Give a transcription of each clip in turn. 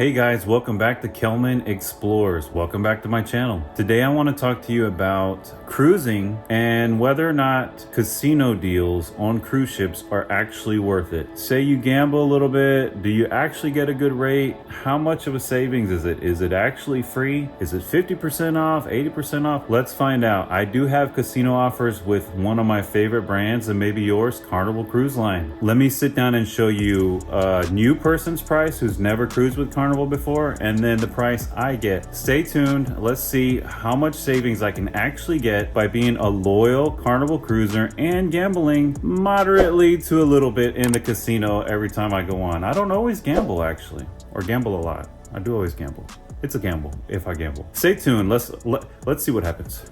Hey guys, welcome back to Kelman Explores. Welcome back to my channel. Today I want to talk to you about cruising and whether or not casino deals on cruise ships are actually worth it. Say you gamble a little bit, do you actually get a good rate? How much of a savings is it? Is it actually free? Is it 50% off, 80% off? Let's find out. I do have casino offers with one of my favorite brands and maybe yours, Carnival Cruise Line. Let me sit down and show you a new person's price who's never cruised with Carnival before, and then the price I get. Stay tuned. Let's see how much savings I can actually get by being a loyal Carnival cruiser and gambling moderately to a little bit in the casino every time I go on. I don't always gamble actually, or gamble a lot. I do always gamble. It's a gamble if I gamble. Stay tuned. Let's see what happens.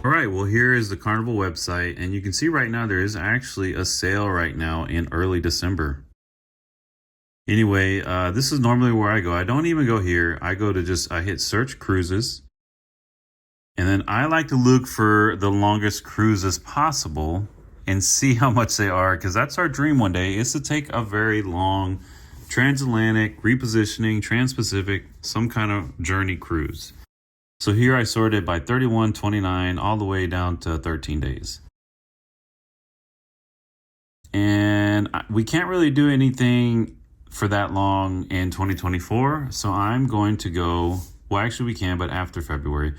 All right, well, here is the Carnival website, and you can see right now there is actually a sale right now in early December. Anyway, this is normally where I go. I don't even go here. I go to I hit search cruises, and then I like to look for the longest cruises possible and see how much they are, because that's our dream one day, is to take a very long transatlantic, repositioning, trans-Pacific, some kind of journey cruise. So here I sorted by 31, 29, all the way down to 13 days. And we can't really do anything for that long in 2024. So I'm going to go, well, actually we can, but after February,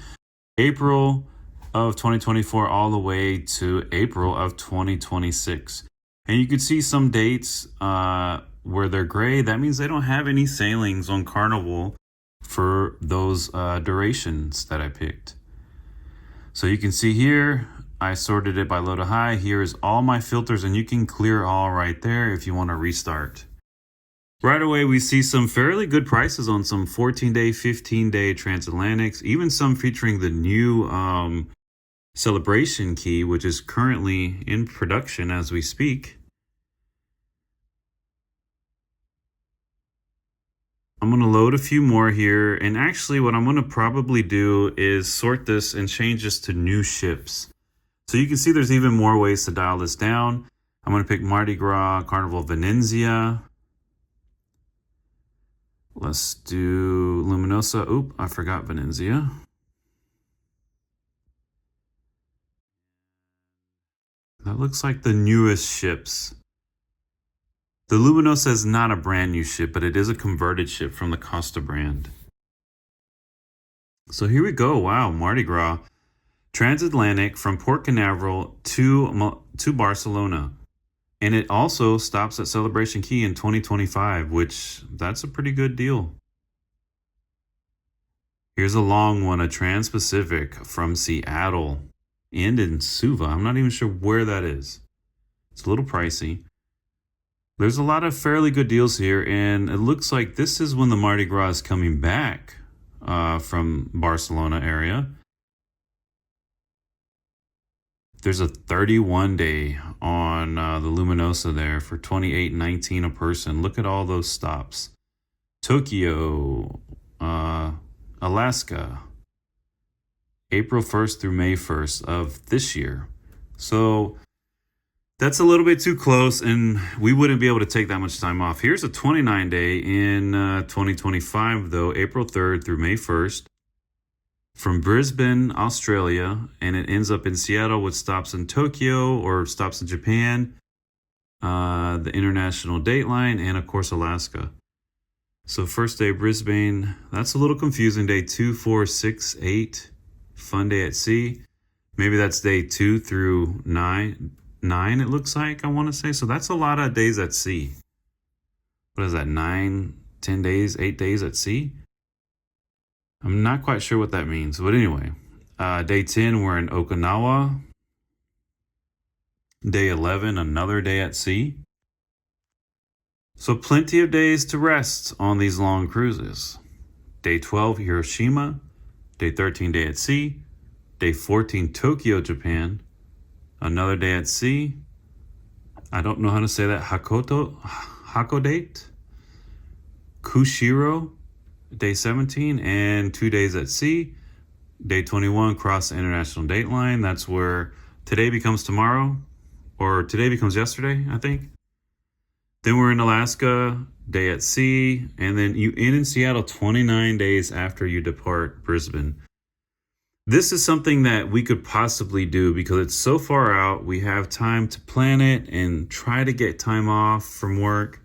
April of 2024, all the way to April of 2026. And you can see some dates where they're gray. That means they don't have any sailings on Carnival for those durations that I picked. So you can see here, I sorted it by low to high. Here is all my filters, and you can clear all right there if you want to restart. Right away, we see some fairly good prices on some 14-day, 15-day transatlantics, even some featuring the new Celebration Key, which is currently in production as we speak. I'm going to load a few more here, and actually what I'm going to probably do is sort this and change this to new ships. So you can see there's even more ways to dial this down. I'm going to pick Mardi Gras, Carnival Venezia. Let's do Luminosa. Oop, I forgot Venezia. That looks like the newest ships. The Luminosa is not a brand new ship, but it is a converted ship from the Costa brand. So here we go. Wow, Mardi Gras. Transatlantic from Port Canaveral to Barcelona. And it also stops at Celebration Key in 2025, which that's a pretty good deal. Here's a long one, a Trans-Pacific from Seattle and in Suva. I'm not even sure where that is. It's a little pricey. There's a lot of fairly good deals here, and it looks like this is when the Mardi Gras is coming back from Barcelona area. There's a 31-day on the Luminosa there for $28.19 a person. Look at all those stops. Tokyo, Alaska, April 1st through May 1st of this year. So that's a little bit too close, and we wouldn't be able to take that much time off. Here's a 29-day in 2025, though, April 3rd through May 1st, from Brisbane, Australia, and it ends up in Seattle with stops in Tokyo or stops in Japan, the international dateline, and, of course, Alaska. So first day, Brisbane. That's a little confusing. Day 2, 4, 6, 8, fun day at sea. Maybe that's day 2 through 9, it looks like, I want to say. So that's a lot of days at sea. What is that, 9, 10 days, 8 days at sea? I'm not quite sure what that means. But anyway, day 10, we're in Okinawa. Day 11, another day at sea. So plenty of days to rest on these long cruises. Day 12, Hiroshima. Day 13, day at sea. Day 14, Tokyo, Japan. Another day at sea. I don't know how to say that. Hakodate. Kushiro. Day 17 and 2 days at sea. Day 21, cross the international dateline. That's where today becomes tomorrow. or or today becomes yesterday, I think. Then we're in Alaska, day at sea, and then you in Seattle 29 days after you depart Brisbane. This is something that we could possibly do because it's so far out. We have time to plan it and try to get time off from work.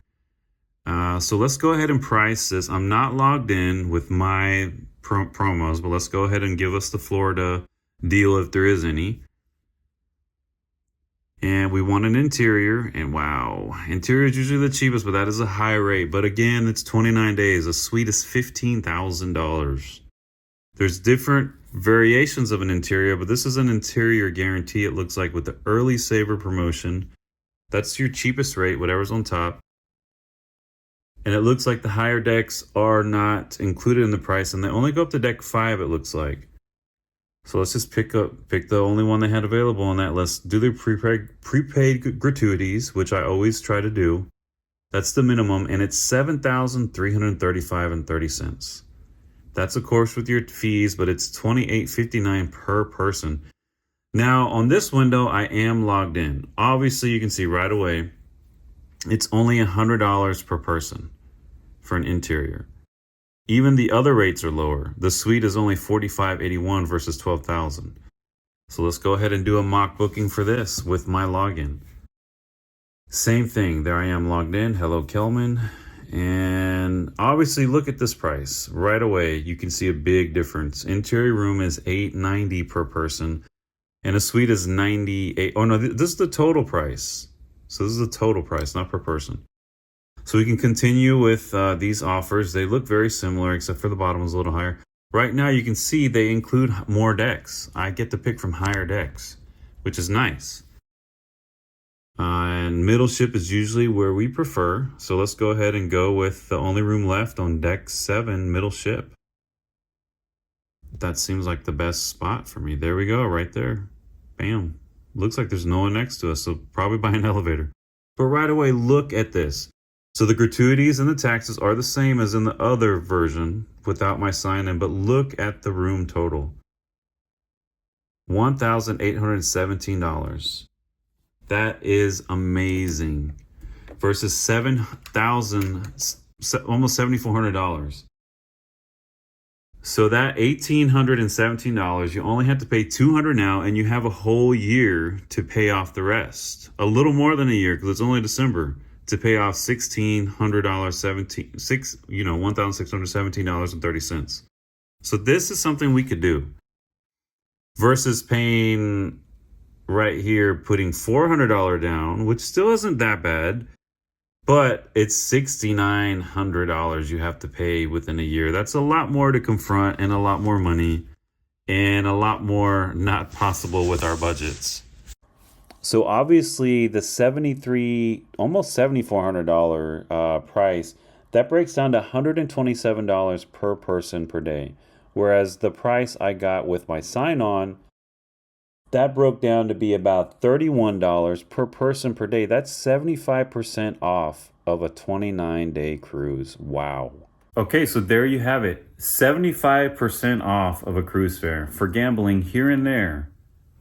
So let's go ahead and price this. I'm not logged in with my promos, but let's go ahead and give us the Florida deal if there is any. And we want an interior, and wow, interior is usually the cheapest, but that is a high rate. But again, it's 29 days. A suite is $15,000. There's different variations of an interior, but this is an interior guarantee, it looks like, with the early saver promotion. That's your cheapest rate, whatever's on top. And it looks like the higher decks are not included in the price, and they only go up to deck 5, it looks like. So let's just pick the only one they had available on that list. Do their prepaid gratuities, which I always try to do. That's the minimum, and it's $7,335.30. That's of course with your fees, but it's $28.59 per person. Now on this window, I am logged in. Obviously, you can see right away, it's only $100 per person for an interior. Even the other rates are lower. The suite is only $45.81 versus $12,000. So let's go ahead and do a mock booking for this with my login. Same thing. There I am logged in. Hello, Kelman. And obviously, look at this price. Right away, you can see a big difference. Interior room is $890 per person, and a suite is $98. Oh no, this is the total price. So this is the total price, not per person. So we can continue with these offers. They look very similar, except for the bottom is a little higher. Right now, you can see they include more decks. I get to pick from higher decks, which is nice. And middle ship is usually where we prefer. So let's go ahead and go with the only room left on deck 7, middle ship. That seems like the best spot for me. There we go, right there. Bam. Looks like there's no one next to us, so probably by an elevator. But right away, look at this. So the gratuities and the taxes are the same as in the other version without my sign-in, but look at the room total. $1,817. That is amazing. Versus $7,000, almost $7,400. So that $1,817, you only have to pay $200 now, and you have a whole year to pay off the rest. A little more than a year, because it's only December, to pay off $1,617.30. So this is something we could do. Versus paying right here, putting $400 down, which still isn't that bad, but it's $6,900 you have to pay within a year. That's a lot more to confront, and a lot more money, and a lot more not possible with our budgets. So obviously the almost $7,400 price, that breaks down to $127 per person per day. Whereas the price I got with my sign-on, that broke down to be about $31 per person per day. That's 75% off of a 29-day cruise. Wow. Okay, so there you have it. 75% off of a cruise fare for gambling here and there.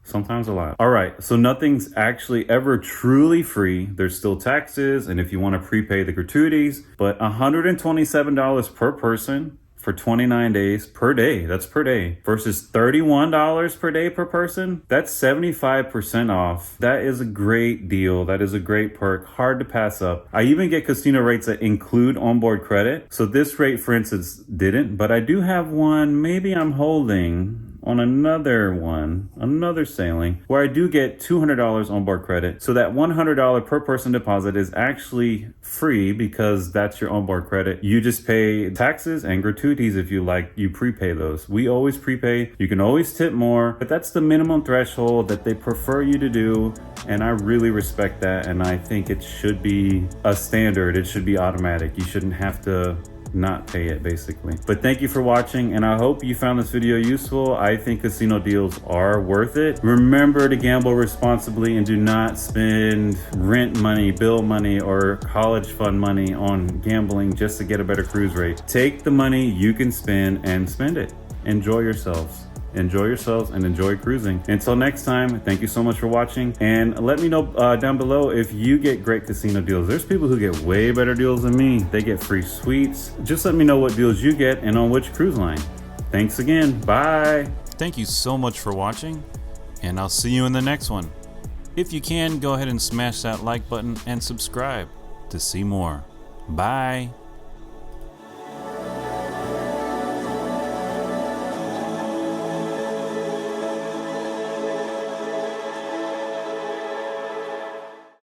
Sometimes a lot. All right, so nothing's actually ever truly free. There's still taxes, and if you want to prepay the gratuities, but $127 per person for 29 days per day. That's per day. Versus $31 per day per person. That's 75% off. That is a great deal. That is a great perk. Hard to pass up. I even get casino rates that include onboard credit. So this rate, for instance, didn't, but I do have one. Maybe I'm holding on another sailing where I do get $200 onboard credit. So that $100 per person deposit is actually free because that's your onboard credit. You just pay taxes and gratuities if you like. You prepay those. We always prepay. You can always tip more, but that's the minimum threshold that they prefer you to do. And I really respect that. And I think it should be a standard. It should be automatic. You shouldn't have to not pay it, basically. But thank you for watching, and I hope you found this video useful. I think casino deals are worth it. Remember to gamble responsibly and do not spend rent money, bill money, or college fund money on gambling just to get a better cruise rate. Take the money you can spend and spend it. Enjoy yourselves. enjoy yourselves and enjoy cruising. Until next time, thank you so much for watching, and let me know down below if you get great casino deals. There's people who get way better deals than me. They get free suites. Just let me know what deals you get and on which cruise line. Thanks again. Bye. Thank you so much for watching, and I'll see you in the next one. If you can, go ahead and smash that like button and subscribe to see more. Bye.